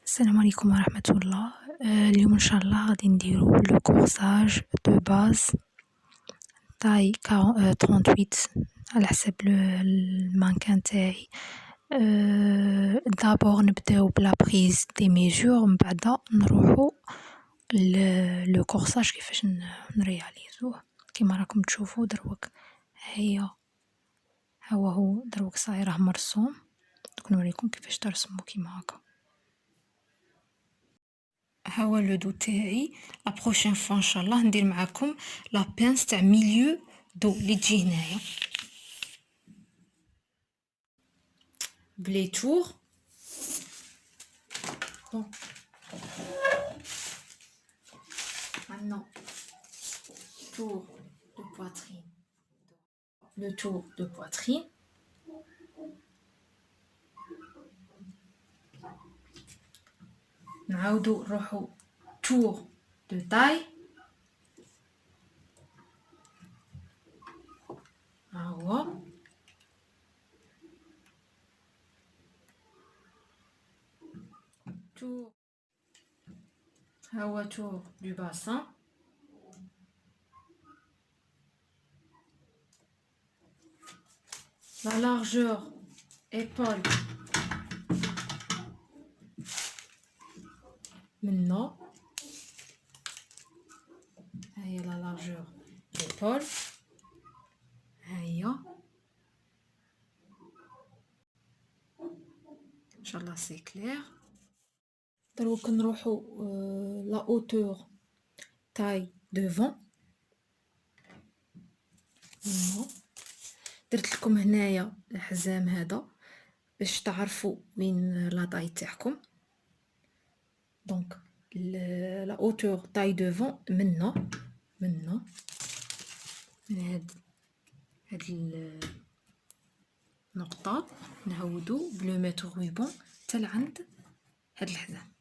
السلام عليكم ورحمة الله. اليوم ان شاء الله غادي نديرو لو كورساج دو باز تاي 38 على حسب المانكان تاعي. دابور نبداو بلا بريز دي ميجور، من بعد نروحو لو كورساج كيفاش نرياليزوه. كيما راكم تشوفو دروك هيا هو دروك صاي راه مرسوم. دوك نوريكم كيفاش ترسمو كيما هكا. هو لو دو تاعي. لا بروشين فوا ان شاء الله ندير معاكم لا بينس تاع ميليو دو اللي تجي هنايا بلي تور. بون عندنا تور دو بواترين، لو تور دو بواترين، نعاودو نروحو تور دو تاي. ها هو تور، ها هو تور دو باسان، la largeur épaule منا، هاهي لا لارجور épaule، هاهي ان شاء الله سي كلير. دروك نروحو لا اوتور تاي دوفون. درت لكم هنايا الحزام هذا باش تعرفوا وين لا طاي تاعكم. دونك لا اوتور تاي دوفون منا من هاد النقطة نعاودو بلو متر روبون حتى لعند هاد الحزام.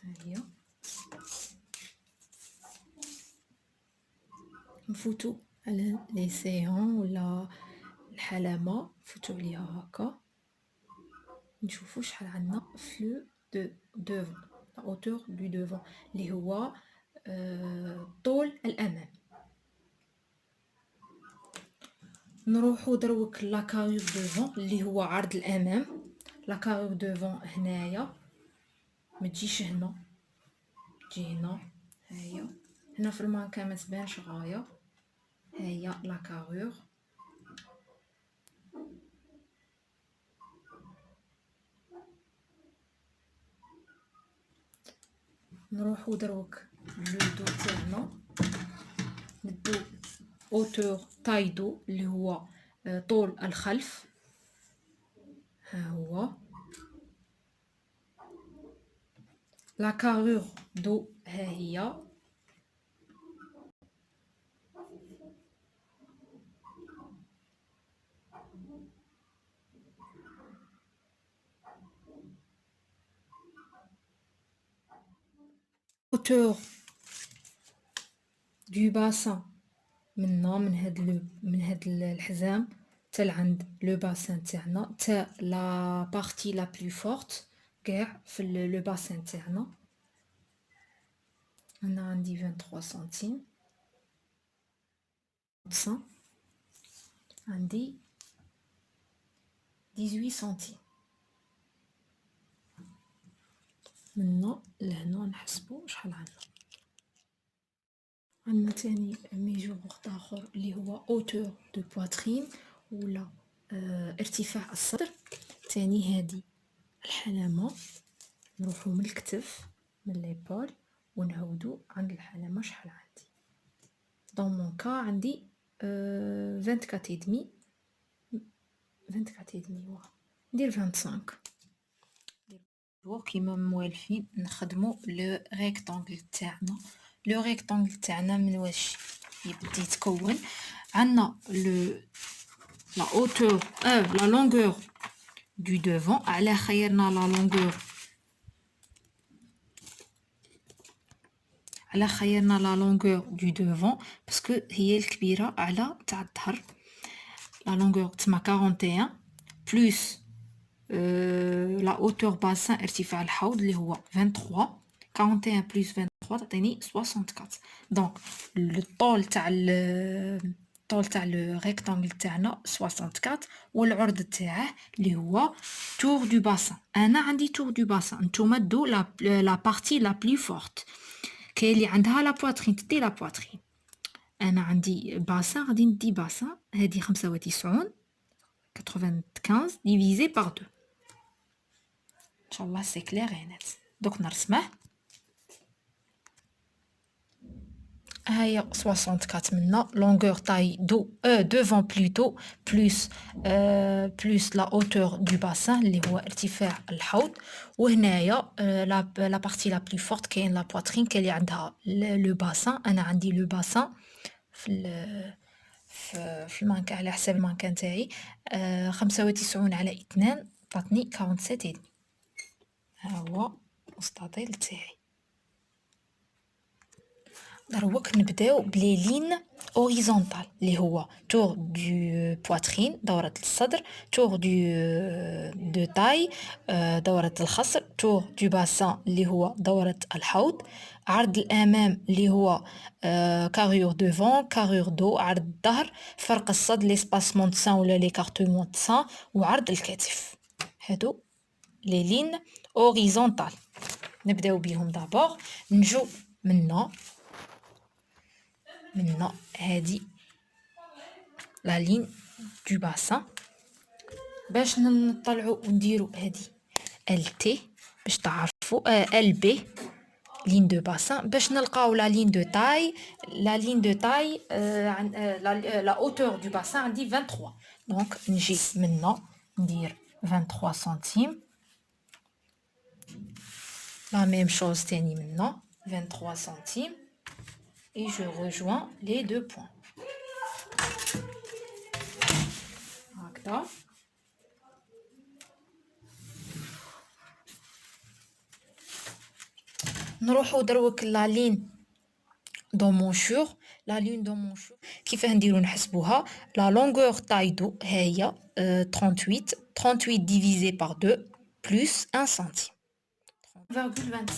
هي نفوتو على لي سيون ولا الحلمة، نفوتو عليها هكا نشوفو شحال عندنا في لو دوفون، لا اوتور دو دوفون اللي هو طول الامام. نروحو دروك لا كارور دوفون اللي هو عرض الامام. لا كارور دوفون هنايا، ما تجيش هنا، تجي هنا. هيا هنا في المانكا ما تبانش غايه. هيا لا كارور. نروحو دروك لو دو تاعنا، ندو اوتور تاي دو اللي هو طول الخلف. ها هو لا كارور دو، ها هي hauteur du bassin منا من هاد الحزام حتى لعند لو باسان تاعنا، حتى لا بارتي لا بلو فورت كاع في لو باسان تاعنا. انا عندي 23 سنتيم، عندي 18 سنتيم. منا لهنا نحسبو شحال عندنا تاني ميجور اخر اللي هو اوتور دو بواترين ولا ارتفاع الصدر. تاني هادي الحلمة، نروحو من الكتف من ليبول ونعاودو عند الحلمة شحال عندي. دون مون كا عندي 24 دمي، 24 دمي واه ندير 25. كيما موالفين نخدمو لو ريكتانغل تاعنا. لو ريكتانغل تاعنا من واش يبدا يتكون؟ عندنا لا اوتور لا لونغور دو دوفون. على خيرنا لا لونغور، على خيرنا لا لونغور دو دوفون باسكو هي الكبيره على تاع الظهر. لا لونغور تسمى 41 بلس لا اوتور باسان ارتفاع الحوض اللي هو 23. 41 بلس 23 تعطيني 64. دونك الطول تاع الطول تاع لو ريكتانجل تاعنا 64 والعرض تاعه اللي هو تور دو باسان. انا عندي تور دو باسان، نتوما دو لا بارتي لا بلو فورت. كاين اللي عندها لا بواترين تدي لا بواترين. انا عندي باسان غادي ندي باسان هذه 95 95 ديفيزي بار 2. ان شاء الله سي كلير يا ناس. دوك نرسمه. هيا 64 منا لونغور تاي دو دوفون بلوتو بلس بلس لا اوتور دو باسان اللي هو ارتفاع الحوض. وهنايا لا بارتي لا بلو فورت كاين لا بواترين كاين اللي عندها لو باسان. انا عندي لو باسان في المانكا على حساب المانكا نتاعي 95 على 2 عطاتني 47 ادمي. ها هو المستطيل تاعي. دروك نبداو بلي لين اوريزونتال اللي هو تور دو بواترين دورة الصدر، تور دو تاي دورة الخصر، تور دو باسان اللي هو دورة الحوض، عرض الامام اللي هو كاريور دوفون، كاريور دو عرض الظهر، فرق الصد لي سباسمون دو سان ولا لي كارتومون دو سان، وعرض الكتف. هادو لي لين اوريزونتال نبداو بيهم دابور. نجو منا هادي لا لين دو باسان باش نطلعو ونديرو هادي ال تي باش تعرفوا ال بي لين دو باسان باش نلقاو لا لين دو تاي. لا لين دو تاي لا اوتور دو باسان عندي 23. دونك نجي منا ندير 23 سنتيم. لا ميم شوز تاني منا 23 سنتيم et je rejoins les deux points. هكذا. نروحو دروك لا لين دو مونشور. لا لين دو مونشور كيفاه نديرو نحسبوها؟ لا لونغور تاي دو هي 38 38 ديفيزي بار 2 بلس 1 سنتيم 20,25.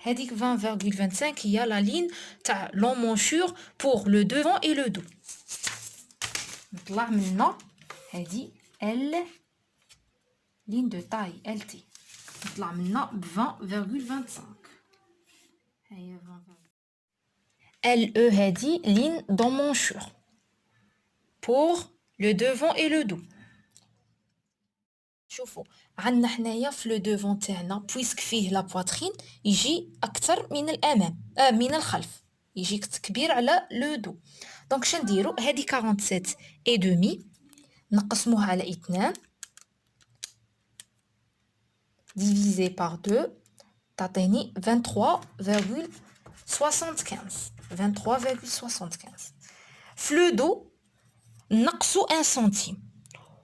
هذيك 20,25 هي لا لين تاع لون مونشور بور لو دوفون اي لو دو. نطلع منا هذه ال لين دو تاي ال تي نطلع منا ب 20,25. هي 20 ال او هذه لين دون مونشور بور لو دوفون اي لو دو. شوفوا عندنا حنايا في لو دوفون تاعنا بويسك فيه لا بواترين يجي اكثر من الامام من الخلف، يجي كبير على لو دو. دونك شنديرو هذه 47 اي دومي نقسموها على 2 ديفيزي بار 2 تعطيني 23,75 23,75. في لو دو نقصو 1 سنتيم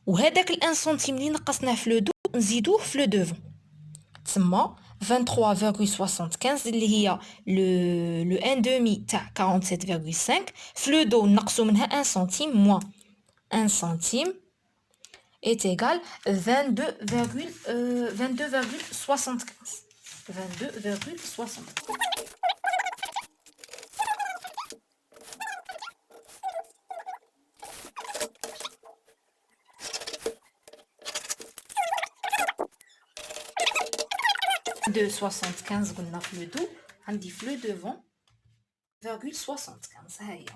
وهذاك ال 1 سنتيم اللي نقصناه في لو دو نزيدوه في لو دوفون تسمى 23,75 اللي هي لو 1 دومي تاع 47,5. في لو دو نقصو منها 1 سنتيم موان 1 سنتيم est égal 22,75 22,75. de 75 قلنا في لو دو عندي في لو دوفون 0,75 هاهي 24,75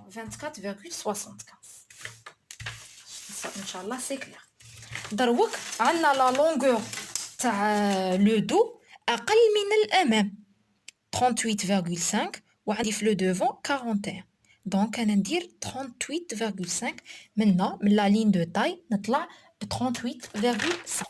ان شاء الله سي كلير. دروك عندنا لا لونغور تاع لو دو اقل من الامام 38,5 وعندي في لو دوفون 41. دونك انا ندير 38,5 منا من لا لين دو تاي نطلع ب 38,5.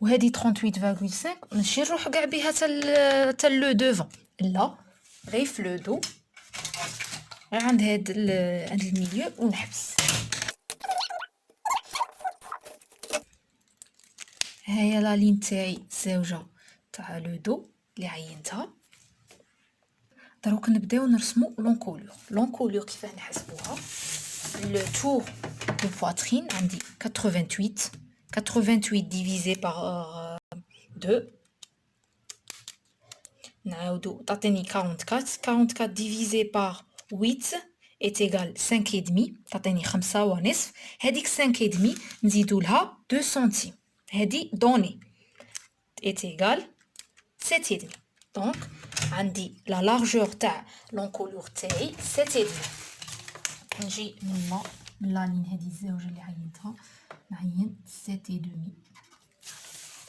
وهذه 38,5 ماشي نروح كاع بها حتى لو دوفون لا غير في لو دو غير عند هاد عند الميليو ونحبس. هيا لا لين تاعي زوجة تاع لو دو اللي عينتها. دروك نبداو نرسمو لونكولور. لونكولور كيفاه نحسبوها؟ لو تور دو بواترين عندي 88 88 ديفيزي باغ 2 نعاودو تعطيني 44 44 ديفيزي باغ 8 est égal 5 et demi تعطيني 5 ونصف. هذيك 5 et demi نزيدو لها 2 سنتيم هذه دوني est égal 7 et demi. دونك عندي لا لارجور تاع لونكولور تاعي 7 et demi. نجي من لا لين هذه الزاوجه اللي عينتها نعين 7 et demi.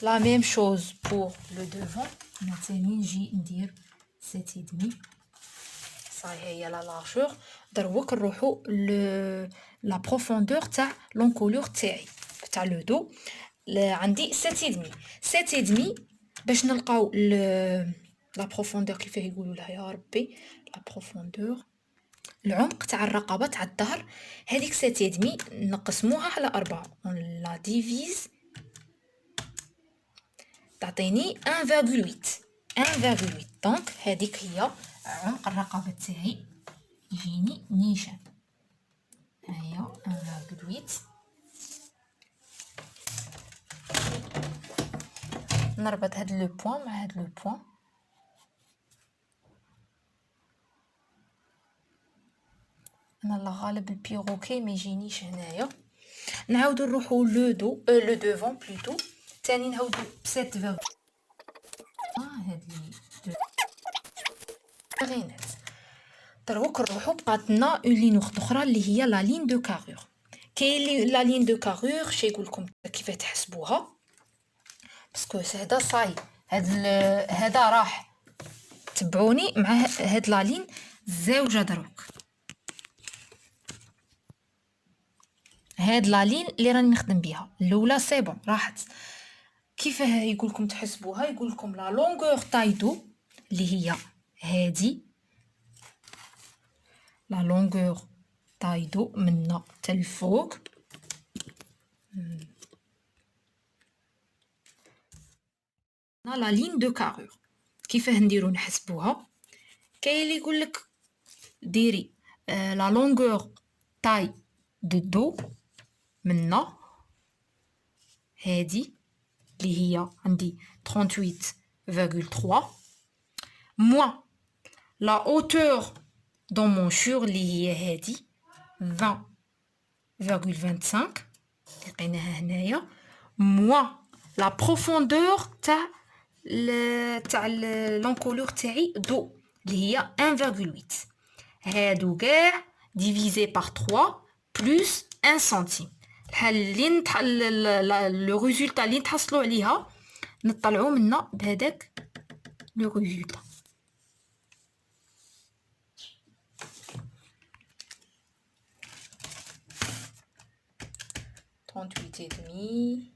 La même chose pour le devant. مثلا نجي ندير 7 et demi. صاي هي لا لارجور. دروك نروحو لا بروفوندور تاع لونكولور تاعي تاع لو دو. عندي 7 et demi. 7 et demi باش نلقاو لا بروفوندور كيفاه يقولوا لها يا ربي لا بروفوندور العمق تاع الرقبه تاع الظهر. هذيك 7 et demi نقسموها على 4 اون لا ديفيز تعطيني 1.8. دونك هذيك هي عمق الرقبه تاعي يجيني نيشان. هيا 1.8. نربط هاد لو بوين مع هاد لو بوين. انا الله غالب البيروكي ما يجينيش هنايا. نعاودو نروحو لو دوفون بلوتو تاني نعاودو 7. هاد لي غينات. دروك نروحو بقاتنا اون لين اخرى اللي هي لا لين دو كارور. كاين لا لين دو كارور شي يقول لكم كيفاه تحسبوها باسكو هذا صاي هذا راح تبعوني مع هاد لا لين الزاوجه. دروك هاد لا لين اللي راني نخدم بها الاولى سي بون راحت. كيفاه يقول لكم تحسبوها؟ يقول لكم لا لونغور تايدو اللي هي هادي لا لونغور تايدو منا حتى الفوق لا لين دو كارور. كيفاه نديرو نحسبوها؟ كاين اللي يقول لك ديري لا لونغور تاي دو دو منا هادي اللي هي عندي 38.3 موان لا اوتور d'emmanchure اللي هي هادي 20.25 لقيناها هنايا موان لا بروفوندور تاع لونكولور تاعي دو اللي هي 1.8. هادو كاع ديفيزي باغ 3 بلس 1 سنتيم. الحل اللي لو ريزولطا اللي نتحصلوا عليها نطلعوا منا بهذاك لو ريزولطا. trente-huit et demi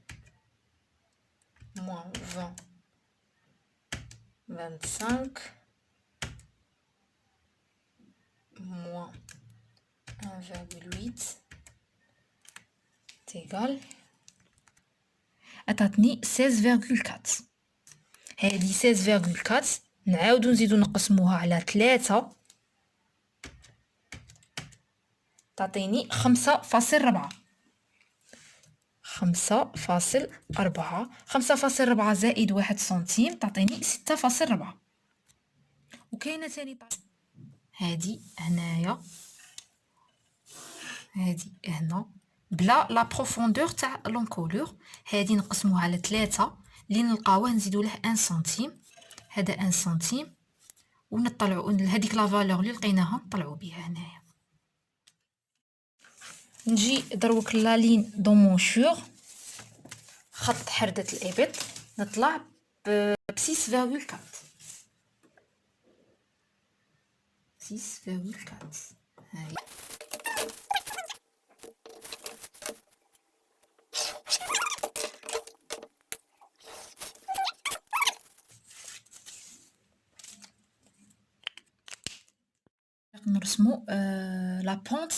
moins 25 moins 1.8 égal عطاتني 16.4. هذه 16.4 نعاودو نزيدو نقسموها على 3 تعطيني 5.4. 5.4 زائد 1 سنتيم تعطيني 6.4. وكاينه ثاني هادي هنايا هادي هنا بلا لا بروفوندور تاع لونكولور. هادي نقسموها على 3 اللي نلقاوه نزيدو له 1 سنتيم. هذا 1 سنتيم ونطلعوا هذيك لا فالور اللي لقيناها نطلعوا بها هنايا. نجي دروك لا لين دومونشور خط حردة الإبط نطلع ب 6.4 هاي. نرسمو لا بونت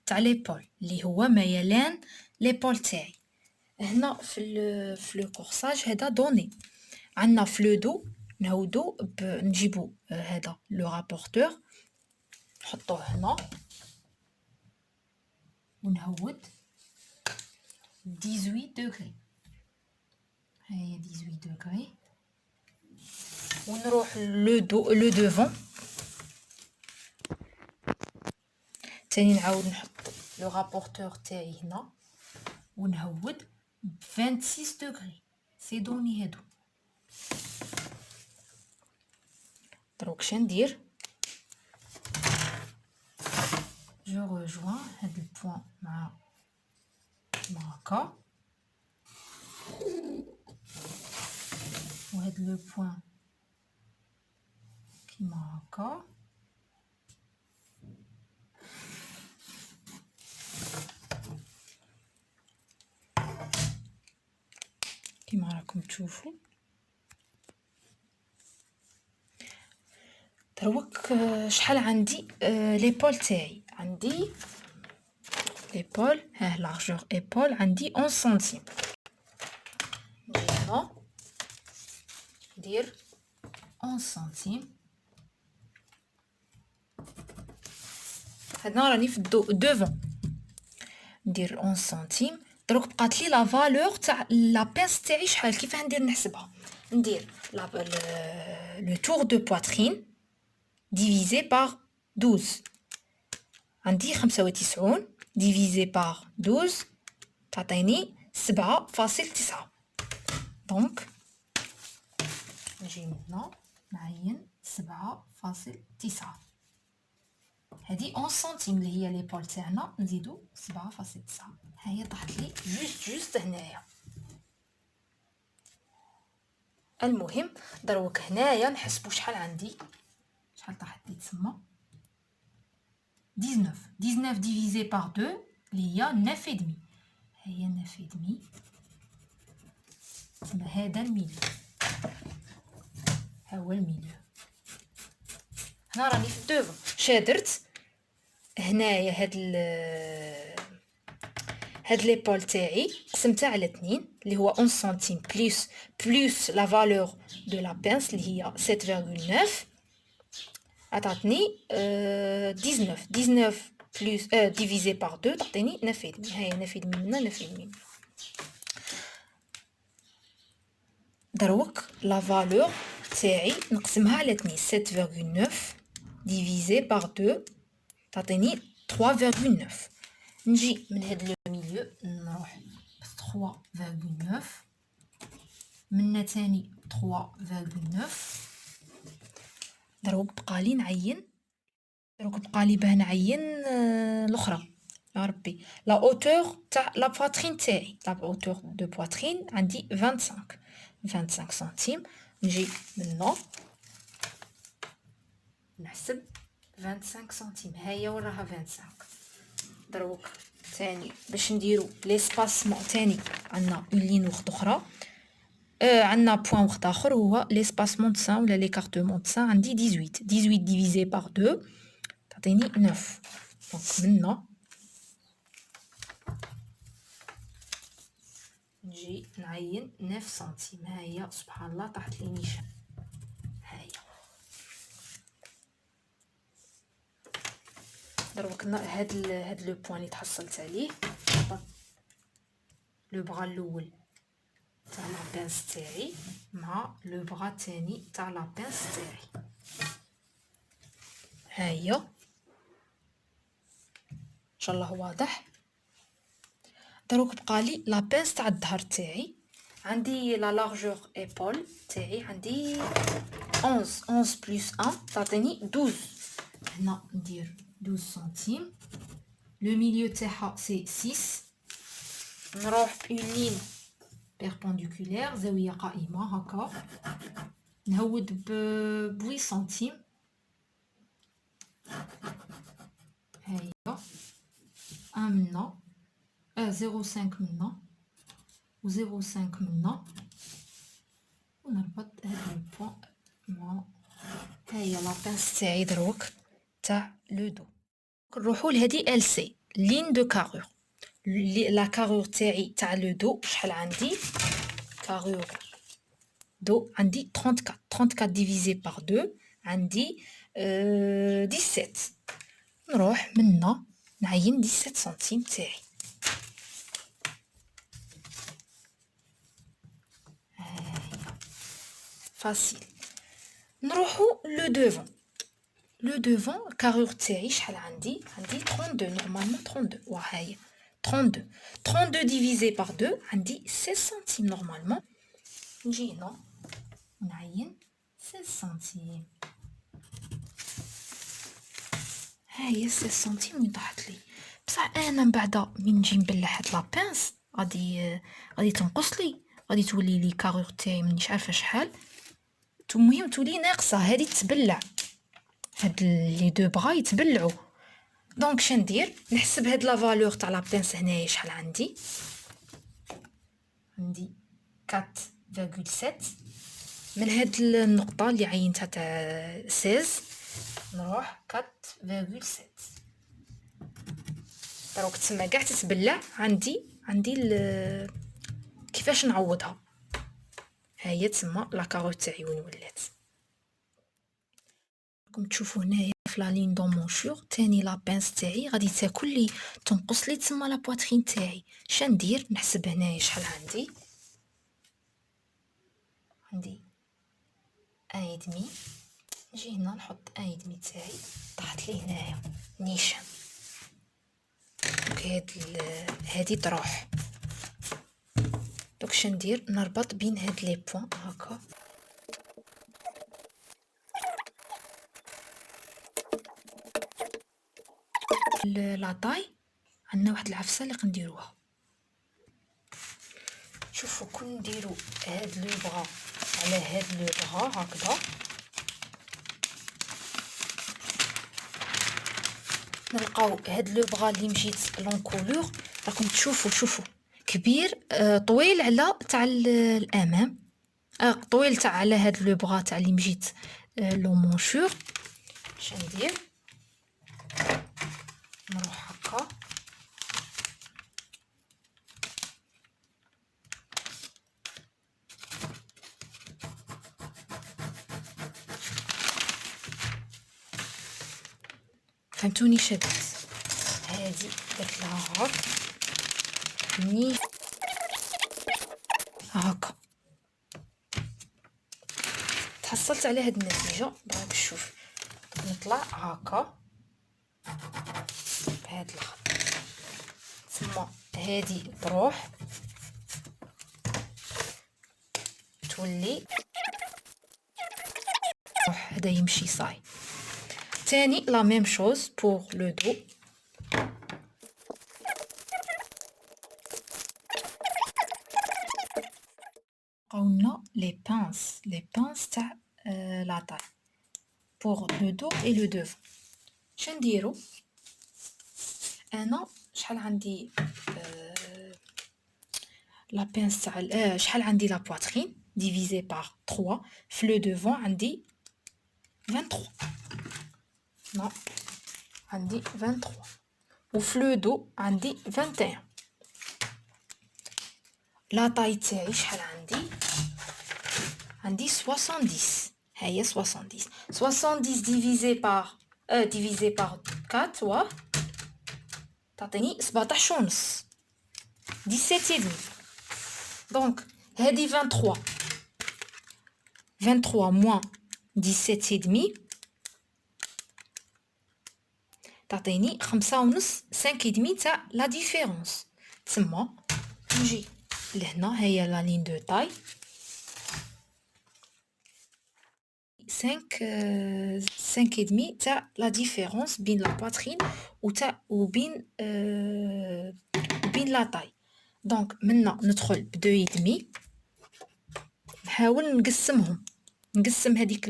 تاع ليبول اللي هو ميلان ليبول تاعي. هنا في لو كورساج هذا دوني عندنا في لو دو نعاودو نجيبو هذا لو رابورتور نحطوه هنا ونهود 18 دوغري. هاهي 18 دوغري. ونروح لو دوفون تاني نعاود نحط لو رابورتور تاعي هنا ونهود 26 دوغري. سي دوني هادو. دروك شندير جو rejoins هاد البوان مع هكا وهاد لو بوان كيما هكا. كيما راكم تشوفوا دروك شحال عندي ليبول تاعي. عندي ليبول لارجور ايبول عندي 11 سنتيم. نجي هنا ندير 11 سنتيم. هنا راني في الدوفون ندير 11 سنتيم. دروك بقات لي لا فالور تاع لا بينس تاعي شحال. كيفاه ندير نحسبها؟ ندير لو تور دو بواترين divisé par 12. عندي 95 divisé par 12 تعطيني 7.9. دونك نجي هنا نعين 7.9. هذه 11 سنتيم اللي هي ليبول تاعنا نزيدو 7.9. هاهي طاحت لي جوست هنايا. المهم دروك هنايا نحسبو شحال عندي. شحال طاحت لي تسمى 19 ديفيزي بار 2 اللي هي 9 ودمي. هي 9 ودمي. تسمى هذا الميليو. ها هو الميليو. هنا راني في الدوفون. شادرت هنايا هاد ليبول تاعي قسمتها على 2 اللي هو 11 سنتيم بلوس لا فالور دو لا بينس اللي هي 7.9 عطاتني 19 بلوس ديفيزي بار 2 تعطيني 9 ودمي. هاهي 9 ودمي منا 9 ودمي. دروك لا فالور تاعي نقسمها على 2 7.9 ديفيزي بار 2 تعطيني 3.9. نجي من هاد لو ميليو نروح ب 3.9 منا تاني 3.9. دروك بقالي نعين. باه نعين الاخرى يا ربي. لا اوتور تاع لا بواترين تاعي. لا اوتور دو بواترين عندي 25 سنتيم. نجي منا نحسب 25 سنتيم. هيا وراها 25. دروك تاني باش نديرو ليسباسمون تاني عندنا اون لين وحده اخرى. عندنا بوان وحد اخر هو ليسباسمون د سان ولا ليكارتمون د سان. عندي 18 ديفيزي بار 2 تعطيني 9. دونك منا نجي نعين 9 سنتيم. هاهي سبحان الله طاحت لي نيشان. هاهي دروك هاد لو بوان اللي تحصلت عليه لو بغا الاول تاع لا بينس تاعي مع لو بغا الثاني تاع لا بينس تاعي. هاهي ان شاء الله واضح. دروك بقالي لا بينس تاع الظهر تاعي. عندي لا لارجور ايبول تاعي عندي 11 بلس 1 تعطيني 12. هنا ندير 12 سنتيم. لو ميليو تاعها سي 6. نروح اون لين بيربونديكولير زاويه قائمه هكا نهود ب 8 سنتيم. هاهي منا 0.5 منا و 0.5 منا ونربط هاد البوان مع هاهي لا بينس تاعي دروك تاع لو دو. نروحو لهادي ال سي لين دو كارور. لا كارور تاعي تاع لو دو شحال عندي؟ كارور دو عندي 34 34 ديفيزي باغ 2 عندي 17. نروح منا نعين 17 سنتيم تاعي. فاسيل. نروحو لو دوفون. لو دوفون كارور تاعي شحال عندي 32 نورمالمون 32 وهاهي 32 32 ديفيزي باغ 2 عندي 16 سنتيم نورمالمون. نجي هنا نعين 16 سنتيم. هاهي 16 سنتيم وين طاحت لي. بصح انا من بعد من نجي نبلع هاد لابانس غادي تنقص لي، غادي تولي لي كارور تاعي مانيش عارفه شحال، المهم تولي ناقصه. هادي تبلع، هاد لي دو بغا يتبلعوا. دونك شندير نحسب هاد لا فالور تاع لا بانس هنايا شحال عندي 4.7. من هاد النقطه اللي عينتها تاع 16 نروح 4.7. دروك تما كاع تتبلع. عندي كيفاش نعوضها. هي تما لا كاروت تاعي وين ولات. راكم تشوفوا هنايا في لا لين دومونشور تاني لا بانس تاعي غادي تاكل لي، تنقص لي تما لا بواترين تاعي. شندير نحسب هنايا شحال عندي 1.5. نجي هنا نحط 1.5 تاعي، طاحت لي هنايا نيشان. دونك هادي تروح. دونك شندير نربط بين هاد لي بوين هكا. لا طاي عندنا واحد العفسه اللي قنديروها. شوفوا كون نديرو هاد لو بغا على هاد لو بغا هكذا، نلقاو هاد لو بغا اللي مشيت لونكولور. راكم شوفوا كبير طويل على تاع الامام، طويل تاع على هاد لو بغا تاع اللي مشيت لو مونشور. شندير نروح هكا فهمتوني. شدت هادي درت لها هاك ني هاكا، تحصلت على هاد النتيجه. دونك شوف نطلع هاكا بهاد الخط، ثم هادي تروح تولي روح. هدا يمشي صاي. تاني لا ميم شوز بور لو دو. قلنا لي بانس تاع لا طاي بور لو دو اي لو دوف. شنديرو انا شحال عندي لا بانس تاع شحال عندي لا بواترين ديفيزي باغ 3 في لو دوفون عندي 23. نو عندي 23 وفي لو دو عندي 21. لا طاي تاعي شحال عندي 70. هيا 70 ديفيزي باغ ديفيزي باغ 4 تعطيني 17 ونص 17 et demi. دونك هادي 23 موان 17 et demi تعطيني 5 ونص 5 et demi تاع لا ديفيرونس. تما نجي لهنا هي لا لين دو طاي 5 et demi تاع لا ديفيرونس بين لا بواترين وبين لا طاي. دونك منا ندخل ب 2 et demi، نحاول نقسم هذيك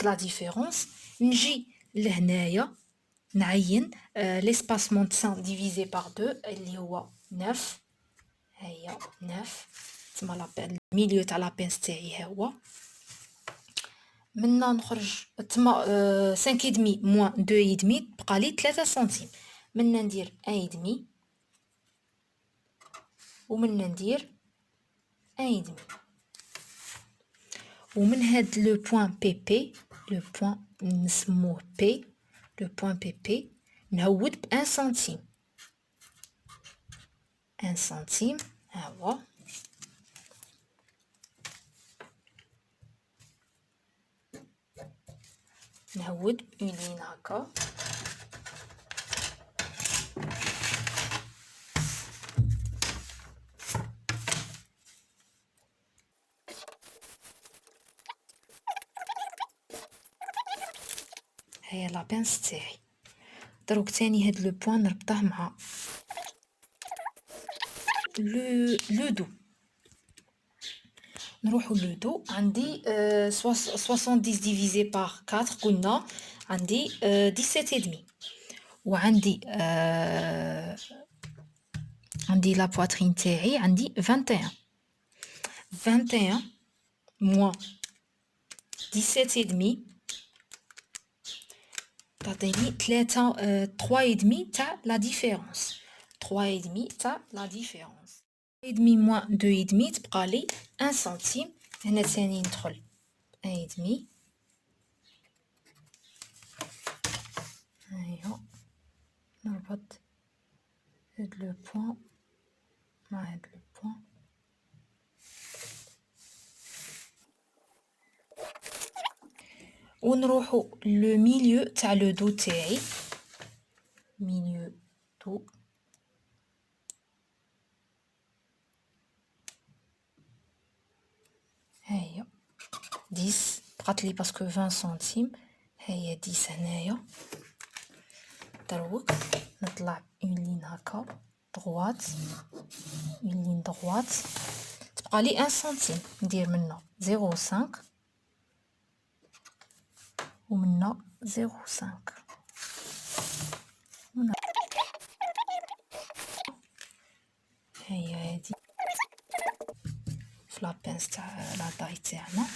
لا ديفيرونس. نجي لهنايا نعين ليسباسمون de 5 ديفيزي باغ 2 اللي هو 9. هيا 9 تما الميليو تاع لابانس تاعي ها هو. منا نخرج تما 5 et demi موان 2 et demi بقى لي 3 سنتيم. منا ندير 1 et demi ومنا ندير 1 et demi. ومن هاد لو بوين بي بي، لو بوين نسموه بي، لو بوين بي بي نهود ب 1 سنتيم، 1 سنتيم ها هو. نهود اون لين هكا. هيا لابانس تاعي. دروك تاني هاد لو بوين نربطه مع لو دو. نروحو لو دو. عندي 70 ديفيزي باغ 4 قلنا عندي 17 ادمي. وعندي عندي لا بواترين تاعي عندي 21. 21 موان 17 ادمي تعطيني 3 ادمي تاع لا ديفيرونس. 3 ادمي تاع لا ديفيرونس. ادمي موان 2 ادمي تبقى لي 1 سنتيم. هنا ثاني ندخل 1 ادمي. هيا نربط هاد لو بوين مع هاد لو بوين. ونروحو لو ميليو تاع لو دو تاعي. ميليو دو. هيا 10 بقات لي باسكو 20 سنتيم. هيا 10 هنايا. دروك نطلع اون لين هكا دغوات، اون لين دغوات تبقى لي 1 سنتيم. ندير منا 0.5 ومنا 0.5. هيا هادي في لابانس تاع لا طاي تاعنا.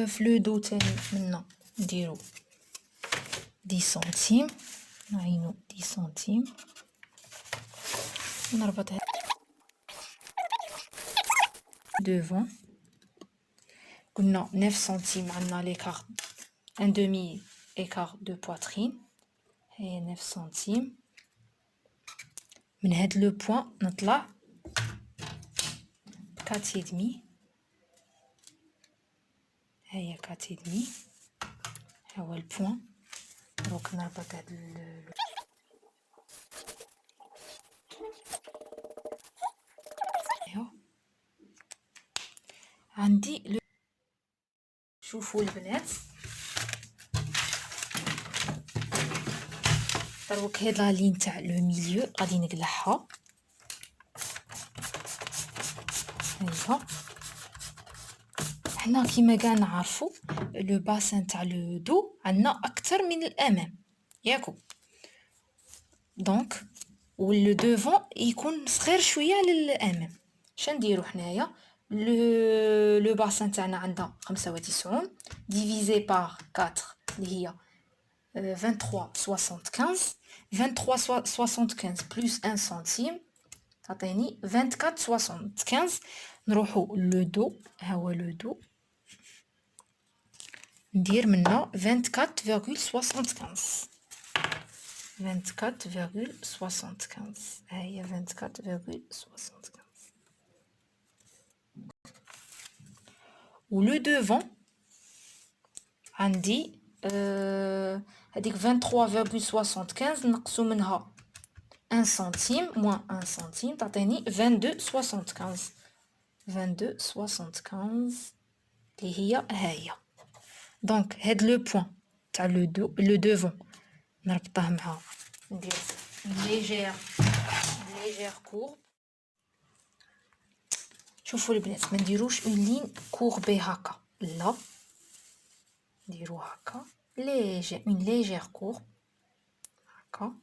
في لو دو تاني منا نديرو 10 سنتيم. نعينو 10 سنتيم ونربط devant. قلنا 9 سنتيم عندنا ليكار ان دومي écart de poitrine. هي 9 سنتيم. من هاد لو بوين نطلع 4 ادمي. هيا 4 ادمي ها هو البوين. دروك نربط هاد عندي شوفوا البنات دروك هاد لا لين تاع لو ميليو غادي نقلعها. هيا حنا كيما كاع نعرفوا لو باسان تاع لو دو عندنا اكثر من الامام ياكو. دونك واللو دوفون يكون صغير شويه للامام. شنديرو حنايا لو باسان تاعنا عندها 95 ديفيزي باغ 4 اللي هي 23 75 بلس 1 سنتيم تعطيني 24 75. نروحو لو دو ها هو لو دو ندير منا 24.75 24.75 هي 24.75. ولو دوفون عندي هذيك 23.75 نقصو منها 1 سنتيم موان 1 سنتيم تعطيني 22.75. 22.75 اللي هي هاهي. دونك هاد لو بوين تاع لو دوفون نربطه مع ندير ليجير كورب. شوفوا البنات ما نديروش اون لين كوربي هكا لا نديرو هكا اون ليجير كورب هكا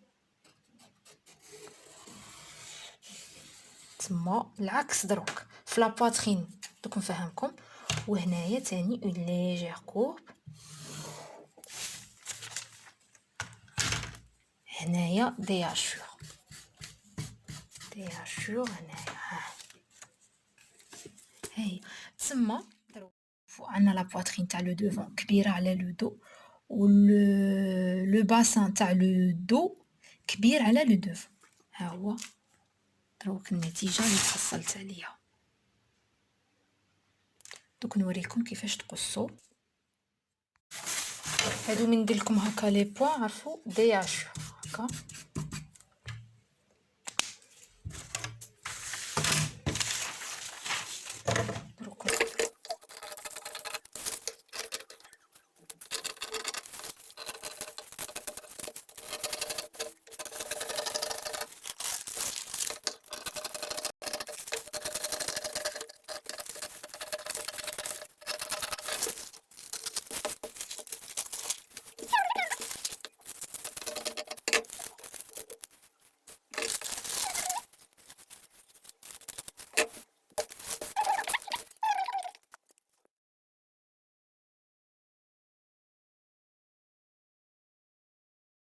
تما العكس. دروك في لا بواترين دوك نفهمكم. وهنايا تاني اون ليجير كورب. هنايا دياشور هنايا ها هي تسمى عندنا لا بواترين تاع لو دوفون كبيرة على لو دو، و لو باسان تاع لو دو كبير على لو دوفون. ها هو دروك النتيجة اللي تحصلت عليها. دوك نوريكم كيفاش تقصوا. هادو من ندير لكم هكا لي بوين، عرفوا دي هكا